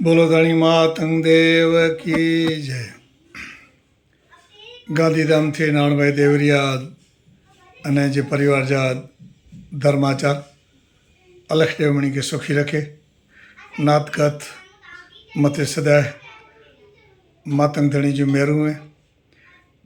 બોલો ધણી માતંગ દેવ કી જય. ગાંધીધામથી નાણભાઈ દેવરિયા અને જે પરિવાર જા ધર્માચાર अलख देवमणि के सुखी रखे. नातगत मते सदाय मातंग धणी जो मेरू है.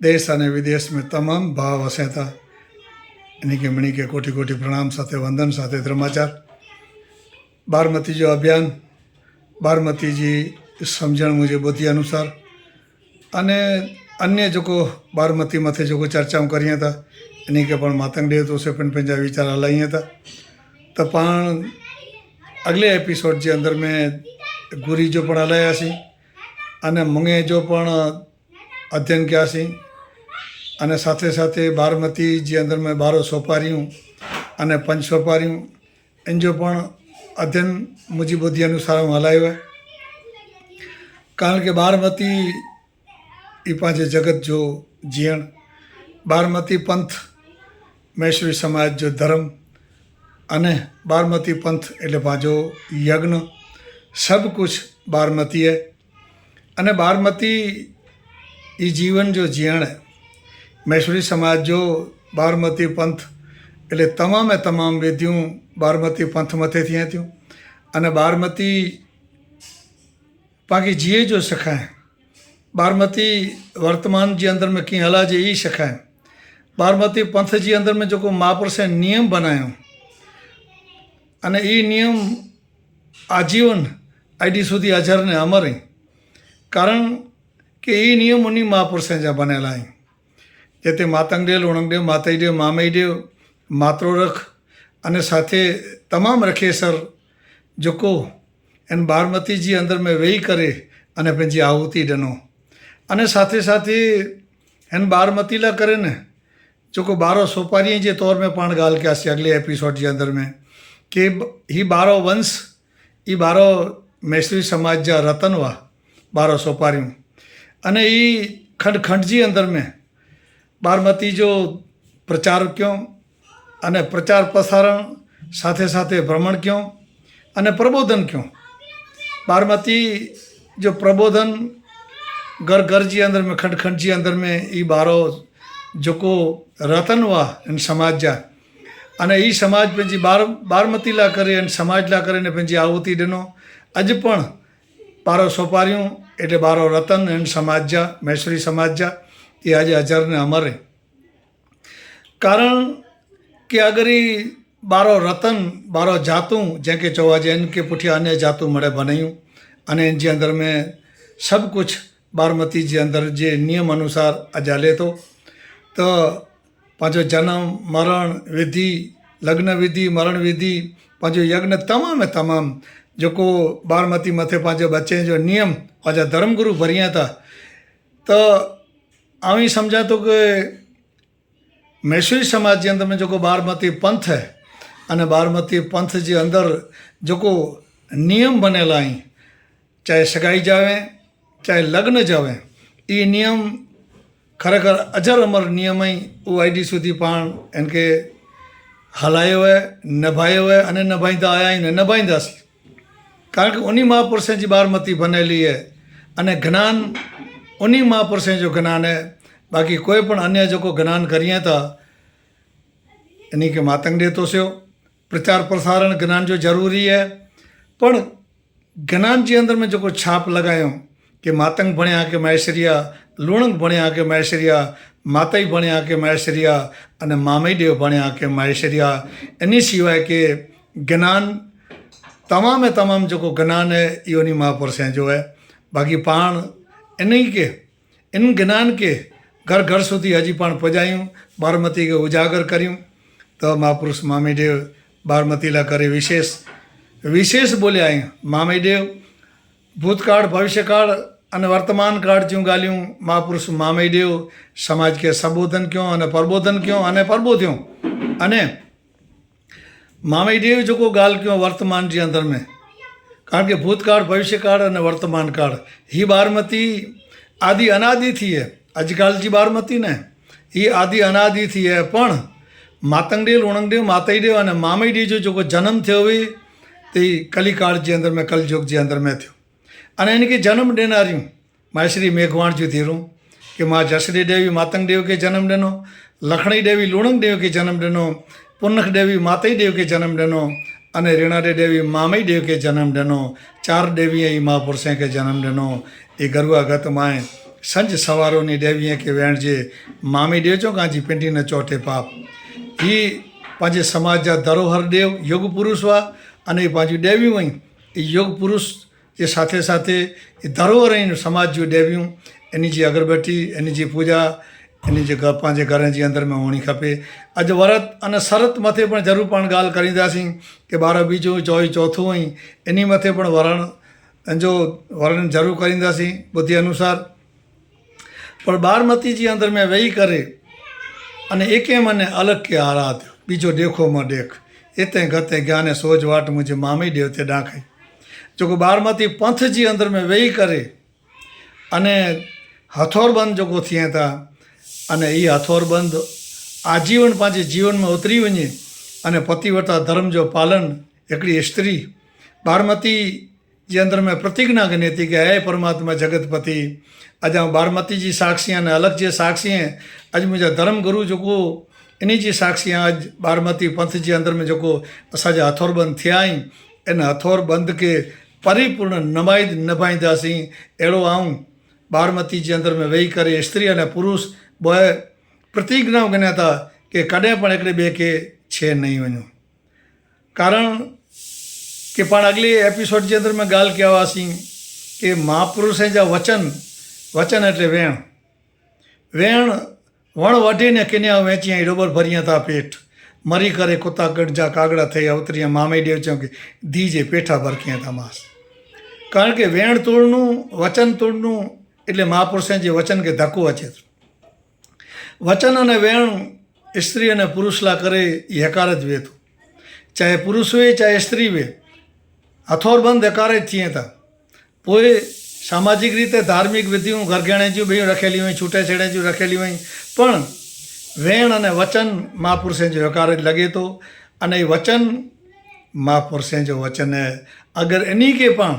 देश और विदेश में तमाम भाव वसे था. इन्हीं के मणि के कोटि कोटि प्रणाम साथे वंदन साथे धर्माचार. बारमती जो अभियान बारमती जी समझण मुझे बुद्धि अनुसार अने अन्य जो को बारमती मथे जो को चर्चाओं करिए था इन्हीं के पण मातंग देव तो से पण पंजा विचार हलाइए था. तो पण अगले एपिसोड जे अंदर में गुरी जो पण हलाया सी अने मुंगे जो पण अध्ययन किया सी अने साथे साथे बारमती जे अंदर में 12 सोपारियों अने 5 सोपारियों इन जो पण अध्ययन मुझी बुद्धि अनुसार हलायो है. कारण के बारमती ई पांचे जगत जो जीण बारमती पंथ महेश्वरी समाज जो धर्म अने बारमती पंथ एटले पांचो यज्ञ सब कुछ बारमती है. अने बारमती ई जीवन जो जीण है महेश्वरी समाज जो बारमती पंथ एटले तमामे तमाम विधियों बारमती पंथ मथे थियां थियूं अने बारमती पाकी जीए जो सिखाए. बारमती वर्तमान जे अंदर में कीअं हलाजे ई सिखाए. बारमती पंथ जे अंदर में जेको महापुरुषे नियम बनायो अने ई नियम आजीवन अॼु सुधी अजर ने अमर आहिनि. कारण के ई नियम उन्हीं महापुरुषनि जा बनियल आहिनि. जिते मातंग देव उणंग देव माताई देव मामई देव मातरो रख अने साथे तमाम रखेसर जेको इन बारमती जी अंदर में वेही करे अने पंहिंजी आहुति ॾिनो अने साथे साथे हिन बारमती लाइ करे न जेको 12 सोपारी जे तौर में पाण ॻाल्हि कयासीं अॻिले एपिसोड जे अंदर में कि ही 12 वंश ई 12 महेश्वरी समाज जा रतन हुआ 12 सोपारियूं अने ई खंड खंड जी अंदर में बारमती जो प्रचार क्यों अने प्रचार प्रसारण साथे साथे भ्रमण क्यों अने प्रबोधन क्यों. बारमती जो प्रबोधन घर घर जी अंदर में खंड खंड जी अंदर में ई 12 जेको रतन हुआ इन समाज जा अने ई समाज पंहिंजी बारमती ला करे इन समाज ला करे ने पंहिंजी आहुति ॾिनो. अॼु पण 12 सोपारियूं एटे 12 रतन इन समाज जा महेश्वरी समाज जा ये अॼु अजर ने अमर है. कारण कि अगर ई 12 रतन 12 जातूं जंहिंखे चवाजे इनके पुठियां अन्य जातूं मड़े बनायूं अने इन जे अंदर में सब कुछ बारमती जे अंदर जे नियम अनुसार अॼु हले थो. तो पंहिंजो जनम मरण विधि लग्न विधि मरण विधि पंहिंजो यज्ञ तमाम तमाम जेको बारमती मथे पंहिंजे बच्चे जो नियम पंहिंजा धर्मगुरु भरिया था. तो आउं ई सम्झां थो कि महेश्वरी समाज जे अंदर में जेको बारमती पंथ है अने बारमती पंथ जे अंदर जेको नियम बनियल आहिनि चाहे सगाई जावे चाहे लग्न जावे ई नियम खरेखर अजर अमर नियम ई उहो अॼु सुधी पाण इनके हलायो है निभायो है अने निभाईंदा आया आहिनि निभाईंदासीं. कारण कि उन्हीं महापुरुषनि जी बारमती बनेली है अने ज्ञान उन्हीं महापुरुषनि जो ज्ञान है. बाक़ी कोई पण अन्य जेको ज्ञान करिए था इन्हीं के मातंग ॾे थो सो. प्रचार प्रसारण ज्ञान जो ज़रूरी है पण ज्ञान जे अंदर में जेको छाप लॻायूं कि मातंग बणिया के महेश्वरिया लूणंग बणिया के महेश्वरिया माताई बणिया के महेश्वरिया अने मामई देव बणिया के महेश्वरिया. इन सिवाय के ज्ञान तमाम तमाम जेको ज्ञान है इहो उन्हीं महापुरुषनि जो है. बाक़ी पाण इन्हीं के इन ज्ञान के घर घर सुधी अॼु पाण पहुचायूं बारमती के उजागर करियूं. तो महापुरुष मामई देव बारमती लाइ करे विशेष बोलिया आहियूं. मामई देव भूतकाल भविष्यकाल अने वर्तमान काल जूं ॻाल्हियूं महापुरुष मामई देव समाज के संबोधन क्यों अने प्रबोधन क्यों अने प्रबोधियों अने मामई देव जेको ॻाल्हि कयो वर्तमान जे अंदर में. कारण कि भूतकाल भविष्यकाल अने वर्तमान काल ही बारमती आदि अनादि थी है. अॼुकल्ह जी बारमती न ही आदि अनादि थी है. पण मातंग देव उणंग देव माताई देव अने मामई देव जो जेको जनम थियो हुई ते कलिकाल जे अंदर में कलयुग जे अंदर में थियो. અને એને કે જન્म દેનાર્યું માશ્રી મેઘવાણજ્યું ધીરું કે માં જસરી દેવી માતંગ દેવ કે જન્મ દેનો, લખણી દેવી લુણંગ દેવ કે જન્મ દેનો, પુનખ દેવી માતઈ દેવ કે જન્મ દેનો અને રેણાદે દેવી મામઈ દેવ કે જન્મ દેનો, 4 દેવીએ એ મહાપુરુષે કે જન્મ દેનો। એ ગરવા ગત माए संज सवारों देवीए के वेण जे मामी देव चो कांजी पिंडी न चौथे पाप ही पांजे समाज जा धरोहर देव युग पुरुष हुआ अने पांजी देवी हुई युग पुरुष जे साथे साथे धरोहर आहिनि समाज जूं देवियूं एनी जी अगरबत्ती एनी जी पूजा एनी जी पंहिंजे घर जे अंदर में हुअणी खपे। अॼु वरत अने सरत मथे पण ज़रूरु पाण ॻाल्हि करींदासीं कि 12 बीजो 24 चौथो ऐं इन मथे पण वरण जो वर्णन ज़रूरु करींदासीं बुद्धि अनुसार। पर बारमती जी अंदर में वेही करे अने एके मने अलग के आराध्य बीजो देखो म देख एते गते ज्ञान सोज वाट मुझे मामी देवते डांखे जो बारमती पंथ जी अंदर में वेही करे अने हथौरबंद जो थिए था अने ये हथौरबंद आजीवन पांचे जीवन में उतरी वञे अने पतिव्रता धर्म जो पालन हिकिड़ी स्त्री बारमती जे अंदर में प्रतिज्ञा कनी थी कि हे परमात्मा जगतपति अॼु आउं बारमती जी साक्षी अने अलग जे साक्षी अॼु मुंहिंजा धर्म गुरु जेको इन जी साक्षी अॼु बारमती पंथ जे अंदर में जेको असांजा हथौरबंद थिया आहिनि इन हथौरबंद के परिपूर्ण निभाईंदासीं। अहिड़ो आऊं बारमती जे अंदर में वेही करे स्त्री अने पुरुष बि प्रतिज्ञाऊं कनि था कि कॾहिं पण हिकिड़े ॿिए खे छे नहीं वञूं। कारण कि पाण अगले एपिसोड जे अंदर में ॻाल्हि कया हुआसीं कि महापुरुषनि जा वचन એટલે વેણ વેણ વણ વઢીને કિન્યા વેચી ડોબર ભરીયા था पेट मरी करे कुत्ता गॾजा कागड़ा થઈ અવતરીયા મામે દેવ ચો કે દીજે પેઠા ભરખ્યા था मास। कारण કે વેણ તોડનું વચન તોડનું એટલે મહાપુરુષે જે વચન કે ધક્કો અચે વચન અને વેણ સ્ત્રી અને પુરુષલા કરે એ હકાર જ વેતો चाहे पुरुष हुए चाहे स्त्री हुए हथौरबंद हकारे थिए था। पोइ सामाजिक रीते धार्मिक विधियों घरघेणे जूं बि रखेली हुई छूटे छेड़े जूं रखेली हुई पण वेण अने वचन महापुरुषे जो हकार लगे तो अने वचन महापुरुषे जो वचन है। अगर इन्हीं के पाण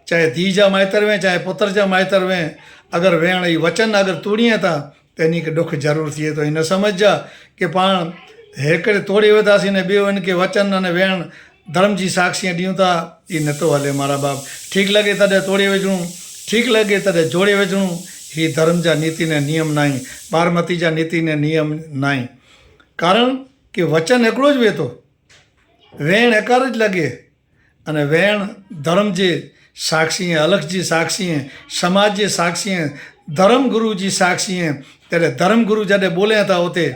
चाहे धी जा माइतर में चाहे पुत्र जा माइतर में अगर वेण ई वचन अगर तोड़िए था तो इन्हीं के दुख जरूर थिए तो इन समझ जा कि पाण हेकड़े तोड़ी वेंदासीं ने ॿियो इनके वचन अने वेण धर्म जी साक्षियां ॾियूं था ये नथो हले मारा बाप। ठीक लगे तॾहिं तोड़े विझणो ठीक लगे तॾहिं जोड़े विझणो ही धर्म जा नीति ने नियम नाई बारमती जा नीति ने नियम नाई। कारण कि वचन हिकिड़ो ज वेतो वेण हकार ज लगे अने वेण धर्म जे साक्षी हैं अलग जी साक्षी हैं समाज जे साक्षी हैं धर्म गुरु जी साक्षी हैं। त्यारे धर्म गुरु जॾहिं बोले था उते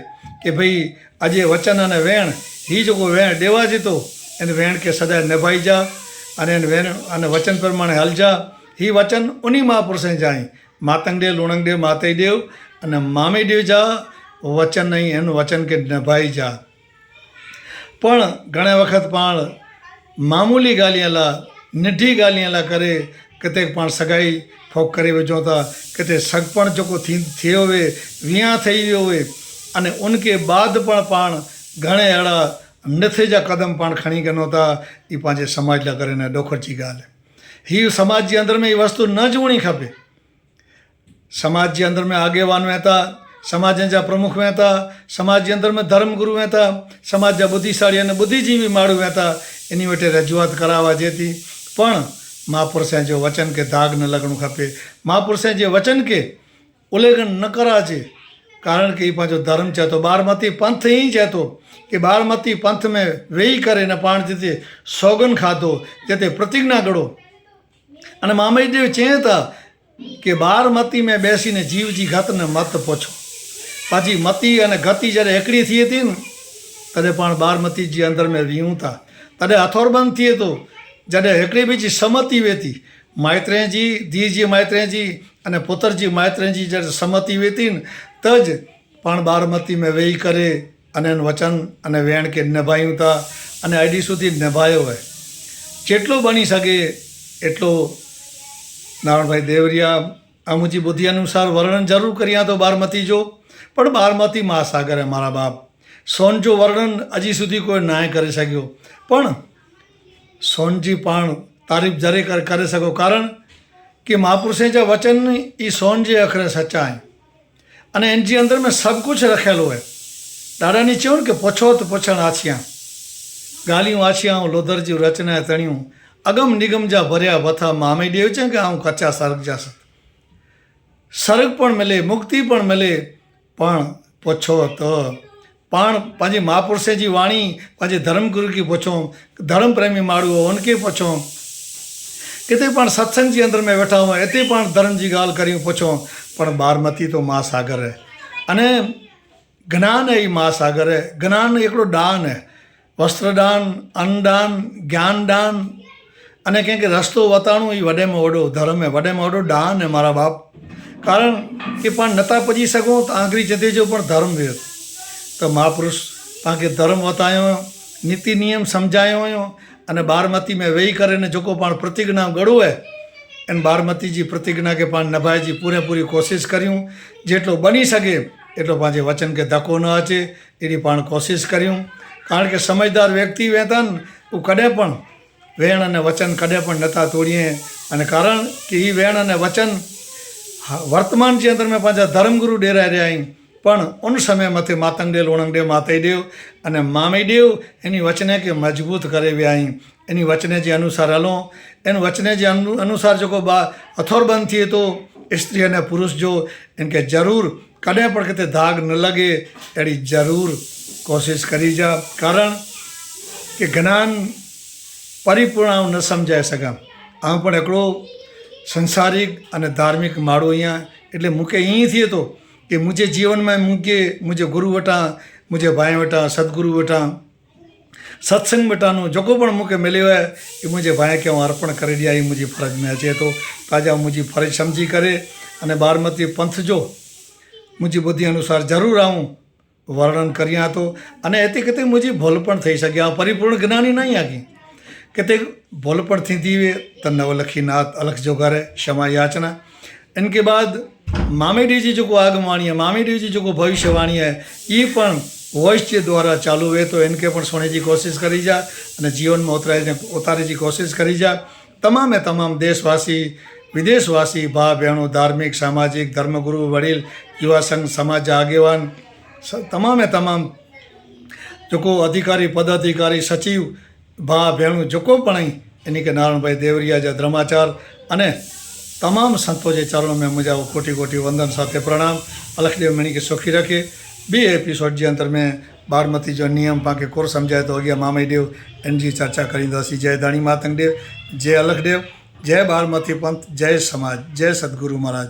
कि भाई अजे वचन अने वेण ही जो वेण देवा जीतो इन वेण के सदा निभाई जा अने वेण अने वचन प्रमाणे हल जा। ही वचन उन्हीं महापुरुषे जा मातंग देव लुणंग देव मातई देव अने मामी देव जा वचन ही इन वचन के निभाई जा। पण घणे वक्त पाण मामूली ॻाल्हियुनि लाइ निढी ॻाल्हियुनि लाइ करे किथे पाण सगाई फोक करे विझूं था किथे सगपण जेको थियो हुए विहांउ थी वियो हुए अने उनके बाद पण पाण घणे अहिड़ा नथे जा कदम पाण खणी वञूं था। ये पंहिंजे समाज लाइ करे न ॾोखर जी ॻाल्हि ही समाज जे अंदर में ये वस्तु न जुड़नी खपे। समाज जे अंदर में आगेवान वेंता समाज जा प्रमुख वेंता समाज जे अंदर में धर्म गुरु वेंता समाज जा बुद्धिशाली अने बुद्धिजीवी माण्हू वेंता इन वटि रजूआत करावा जेती पण महापुरुषे जो वचन के दाग न लगणो खपे महापुरुषे जे वचन के उल्लंघन न कराजे। कारण कि पंहिंजो धर्म चए थो बारमती पंथ ही चए थो कि बारमती पंथ में वेही करे न पाण जिते सौगन खाधो जिते प्रतिज्ञा गड़ो अने मामई देव चए था कि बारमती में बेसीने जीव जी गत ने मत पोछो पांजी मती अने गति जॾहिं हिकिड़ी थिए थी न तॾहिं पाण बारमती जी अंदर में वियूं था तॾहिं हथौरबंद थिए थो जॾहिं हिकिड़ी ॿी जी सम्मति वेती माइत्रे जी धी जी माइत्रे जी अने पुत्र जी माइत्रे जी जॾहिं सम्मति वेती न त ज पाण बारमती में वेही करे अने वचन अने वेण के निभायूं था अने अॼु सुधी निभायो है। जेटलो बनी सके एटलो नारायण भाई देवरिया आ मुंहिंजी बुद्धि अनुसार वर्णन जरूर करियां तो बारमती जो पर बारमती महासागर है मारा बाप सोन जो वर्णन अजी सुधी कोई ना करे सघियो पण सोन जी पाण तारीफ़ जरे करे सघो। कारण कि महापुरुषे जा वचन ई सोन जे अखर सच्चा आहिनि अने इन जे अंदर में सभु कुझु रखियलु आहे। ॾाढानी चयो न कि पुछो त पुछण आछियां, ॻाल्हियूं आछियां लोधर जूं रचना तणियूं, अगम निगम जा भरिया वथा मामे ॾियो चई कि आऊं कचा सर्ग जा सत। सर्ग पण मिले, मुक्ति पण मिले, पण पुछो त पाण पंहिंजे महापुरुषे जी वाणी पंहिंजे धर्म गुरु खे पुछो, धर्म प्रेमी माण्हू हो उनखे पुछो, किथे पाण सत्संग जे अंदर में वेठा हुआ हिते पाण धर्म जी ॻाल्हि करियूं पुछो, पण बारमती तो महासागर है अने ज्ञान है, महासागर है। ज्ञान हिकिड़ो दान है, वस्त्र दान, अन्न दान, ज्ञान दान अने कंहिंखे रस्तो वताणो ई वॾे में वॾो धर्म है, वॾे में वॾो दान है मारा बाप। कारण कि पाण नथा पुॼी सघूं त आख़िरी जते जो पण धर्म वियो त महापुरुष तव्हांखे धर्म वतायो, नीति नियम सम्झायो हुयो अने बारमती में वेही करे ने जेको पाण प्रतिज्ञा गढ़ो है इन बारमती जी प्रतिज्ञा के पाण निभाए जी पूरी कोशिश करियूं, जेटलो बनी सके एटलो पंहिंजे वचन के धक्को न अचे एॾी पाण कोशिश करियूं। कारण के समझदार व्यक्ति वेहता आहिनि उहे कॾहिं पण वेहण अने वचन कॾहिं पण नथा तोड़ीए। अने कारण कि ही वेहण अने वचन वर्तमान जे अंदर में पंहिंजा धर्मगुरु ॾेराए रहिया आहियूं, पण उन समय मथे मातंग ॾे, लोणंग ॾे, माते ॾे अने मामे ॾे इन वचने खे मजबूत करे विया आहियूं। इन वचने जे अनुसार हलूं, इन वचने जे अनुसार जेको अथोरबंद थिए थो स्त्री अने पुरुष जो, इनके ज़रूरु कॾहिं पण किथे दाग न लॻे अहिड़ी ज़रूरु कोशिश करी जा। कारण कि ज्ञान परिपूर्ण आऊं न सम्झाए सघां, आऊं पण हिकिड़ो संसारिक अने धार्मिक माण्हू आहियां। એટલે मूंखे ईअं ई थिए थो कि मुंहिंजे जीवन में मुंहिंजे गुरु वटां, मुंहिंजे भाई वटां, सतगुरु वटां, सत्संग वटां जेको पण मूंखे मिलियो आहे कि मुंहिंजे भाई खे अर्पण करे ॾियां, मुंहिंजी फ़र्ज़ में अचे थो। ताजा मुंहिंजी फ़र्ज़ सम्झी करे अने बारमती पंथ जो मुंहिंजी ॿुधी अनुसार ज़रूरु आऊं वर्णन करियां थो। अने हिते किथे मुंहिंजी भुल पण थी सघे, आउं परिपूर्ण ज्ञानी न आहियां कि किथे भुल पण थींदी हुई त नवलखी नाथ अलख जो घर है, क्षमा याचना। इनके बाद मामेडी जी जो आगमवाणी है, मामेडी जी जो भविष्यवाणी है, ये पण वॉइस के द्वारा चालू हुए तो इनके पण सुनने की कोशिश करी जा अने जीवन में उतारे की कोशिश करी जा। तमाम तमाम देशवासी, विदेशवासी, भाउ भेणों, धार्मिक, सामाजिक, धर्मगुरु, वडील, युवा संघ, समाज आगेवान, तमाम जो अधिकारी, पदाधिकारी, सचिव, भाउ भेणों जेको पण इनके नारायण भाई देवरिया जा धर्माचार अने तमाम संतों के चरणों में मुझा कोटि कोटि वंदन साथे प्रणाम। अलखदेव मणि के सुखी रखे। बी एपिसोड के अंदर में बारमती जो नियम पाके कोर समझाए तो अॻियां मामे देव इन जी चर्चा करींदासीं। जय दाणी मातंग देव, जय अलखदेव, जय बारमती पंथ, जय समाज, जय सतगुरु महाराज।